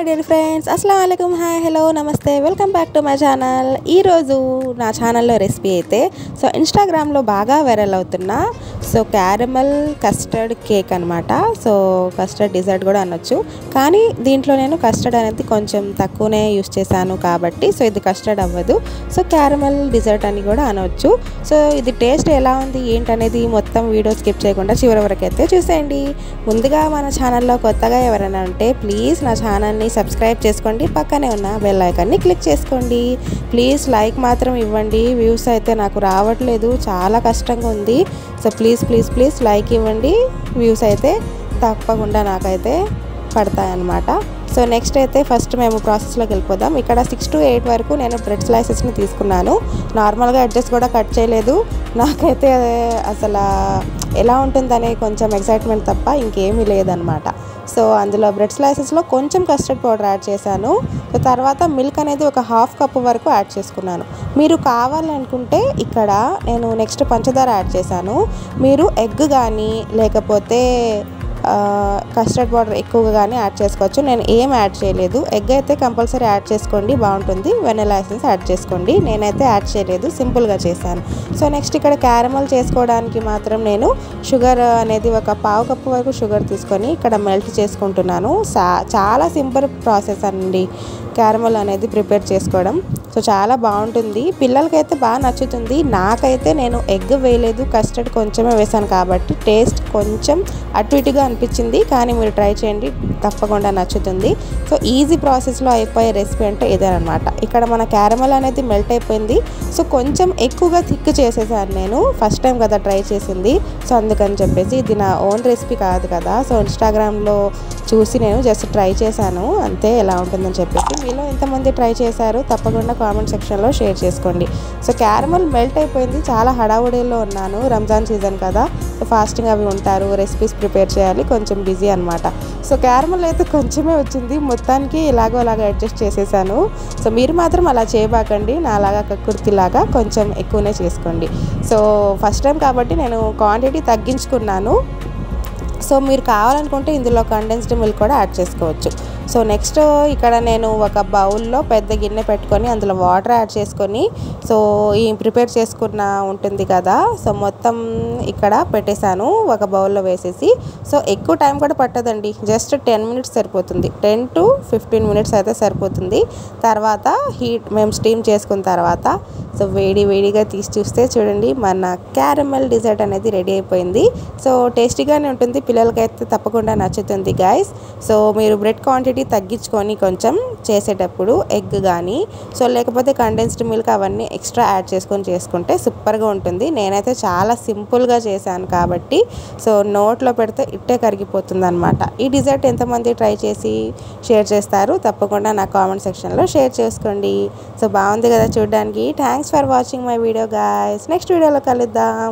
Dear friends, అస్సలం వాలేకుమ్, hi, hello, నమస్తే, welcome back to my channel. ఈరోజు నా ఛానల్లో రెసిపీ అయితే ఇన్స్టాగ్రామ్లో బాగా వైరల్ అవుతున్న క్యారమల్ కస్టర్డ్ కేక్ అనమాట. కస్టర్డ్ డిజర్ట్ కూడా అనొచ్చు, కానీ దీంట్లో నేను కస్టర్డ్ అనేది కొంచెం తక్కువనే యూస్ చేశాను కాబట్టి ఇది కస్టర్డ్ అవ్వదు. క్యారమల్ డిజర్ట్ అని కూడా అనవచ్చు. ఇది టేస్ట్ ఎలా ఉంది ఏంటనేది మొత్తం వీడియో స్కిప్ చేయకుండా చివరి వరకు అయితే చూసేయండి. ముందుగా మన ఛానల్లో కొత్తగా ఎవరైనా ఉంటే ప్లీజ్ నా ఛానల్ని సబ్స్క్రైబ్ చేసుకోండి, పక్కనే ఉన్న బెల్ ఐకాన్ని క్లిక్ చేసుకోండి. ప్లీజ్ లైక్ మాత్రం ఇవ్వండి, వ్యూస్ అయితే నాకు రావట్లేదు, చాలా కష్టంగా ఉంది. ప్లీజ్ లైక్ ఇవ్వండి, వ్యూస్ అయితే తప్పకుండా నాకైతే పడతాయన్నమాట. నెక్స్ట్ అయితే ఫస్ట్ మేము ప్రాసెస్లోకి వెళ్ళిపోదాం. ఇక్కడ 6 to 8 వరకు నేను బ్రెడ్ స్లైసెస్ని తీసుకున్నాను. నార్మల్గా అడ్జస్ట్ కూడా కట్ చేయలేదు. నాకైతే అసలు ఎలా ఉంటుందనే కొంచెం ఎక్సైట్మెంట్ తప్ప ఇంకేమీ లేదనమాట. అందులో బ్రెడ్ స్లైసెస్లో కొంచెం కస్టర్డ్ పౌడర్ యాడ్ చేశాను. తర్వాత మిల్క్ అనేది ఒక 1/2 కప్ వరకు యాడ్ చేసుకున్నాను. మీరు కావాలనుకుంటే ఇక్కడ నేను నెక్స్ట్ పంచదార యాడ్ చేశాను. మీరు ఎగ్ కానీ లేకపోతే కస్టర్డ్ పౌడర్ ఎక్కువగా కానీ యాడ్ చేసుకోవచ్చు. నేను ఏం యాడ్ చేయలేదు. ఎగ్ అయితే కంపల్సరీ యాడ్ చేసుకోండి, బాగుంటుంది. వెనిలా ఎసెన్స్ యాడ్ చేసుకోండి. నేనైతే యాడ్ చేయలేదు, సింపుల్గా చేశాను. నెక్స్ట్ ఇక్కడ క్యారమల్ చేసుకోవడానికి మాత్రం నేను షుగర్ అనేది ఒక 1/2 కప్పు వరకు షుగర్ తీసుకొని ఇక్కడ మెల్ట్ చేసుకుంటున్నాను. చాలా సింపుల్ ప్రాసెస్ అండి క్యారమల్ అనేది ప్రిపేర్ చేసుకోవడం. చాలా బాగుంటుంది, పిల్లలకైతే బాగా నచ్చుతుంది. నాకైతే నేను ఎగ్ వేయలేదు, కస్టర్డ్ కొంచెమే వేసాను కాబట్టి టేస్ట్ కొంచెం అటు ఇటుగా అనిపించింది. కానీ మీరు ట్రై చేయండి, తప్పకుండా నచ్చుతుంది. ఈజీ ప్రాసెస్లో అయిపోయే రెసిపీ అంటే ఇదేనమాట. ఇక్కడ మన క్యారమల్ అనేది మెల్ట్ అయిపోయింది. కొంచెం ఎక్కువగా థిక్ చేసేసాను నేను, ఫస్ట్ టైం కదా ట్రై చేసింది. అందుకని చెప్పేసి ఇది నా ఓన్ రెసిపీ కాదు కదా. ఇన్స్టాగ్రామ్లో చూసి నేను జస్ట్ ట్రై చేశాను అంతే, ఎలా ఉంటుందని చెప్పేసి. మీలో ఎంతమంది ట్రై చేశారు తప్పకుండా కామెంట్ సెక్షన్లో షేర్ చేసుకోండి. క్యారమల్ మెల్ట్ అయిపోయింది. చాలా హడావుడిలో ఉన్నాను, రంజాన్ సీజన్ కదా, ఫాస్టింగ్ అవి ఉంటారు, రెసిపీస్ ప్రిపేర్ చేయాలి, కొంచెం బిజీ అనమాట. క్యారమల్ అయితే కొంచెమే వచ్చింది, మొత్తానికి ఇలాగో అలాగా అడ్జస్ట్ చేసేసాను. మీరు మాత్రం అలా చేయబాకండి, నాలాగా కక్కుర్తిలాగా కొంచెం ఎక్కువనే చేసుకోండి. ఫస్ట్ టైం కాబట్టి నేను క్వాంటిటీ తగ్గించుకున్నాను. మీరు కావాలనుకుంటే ఇందులో కండెన్స్డ్ మిల్క్ కూడా యాడ్ చేసుకోవచ్చు. నెక్స్ట్ ఇక్కడ నేను ఒక బౌల్లో పెద్ద గిన్నె పెట్టుకొని అందులో వాటర్ యాడ్ చేసుకొని ఈ ప్రిపేర్ చేసుకున్న ఉంటుంది కదా, మొత్తం ఇక్కడ పెట్టేశాను ఒక బౌల్లో వేసేసి. ఎక్కువ టైం కూడా పట్టదండి, జస్ట్ 10 మినిట్స్ సరిపోతుంది, 10 to 15 మినిట్స్ అయితే సరిపోతుంది. తర్వాత మేము స్టీమ్ చేసుకున్న తర్వాత వేడిగా తీసి చూస్తే చూడండి మన క్యారమల్ డిజర్ట్ అనేది రెడీ అయిపోయింది. టేస్టీగానే ఉంటుంది, పిల్లలకైతే తప్పకుండా నచ్చుతుంది గైస్. మీరు బ్రెడ్ క్వాంటిటీ తగ్గించుకొని కొంచెం చేసేటప్పుడు ఎగ్ కానీ లేకపోతే కండెన్స్డ్ మిల్క్ అవన్నీ ఎక్స్ట్రా యాడ్ చేసుకుంటే సూపర్గా ఉంటుంది. నేనైతే చాలా సింపుల్గా చేశాను కాబట్టి నోట్లో పెడితే ఇట్టే కరిగిపోతుంది అనమాట. ఈ డిజర్ట్ ఎంతమంది ట్రై చేసి షేర్ చేస్తారు తప్పకుండా నా కామెంట్ సెక్షన్లో షేర్ చేసుకోండి. బాగుంది కదా చూడడానికి. Thanks for watching my video guys. Next వీడియోలో కలుద్దాం.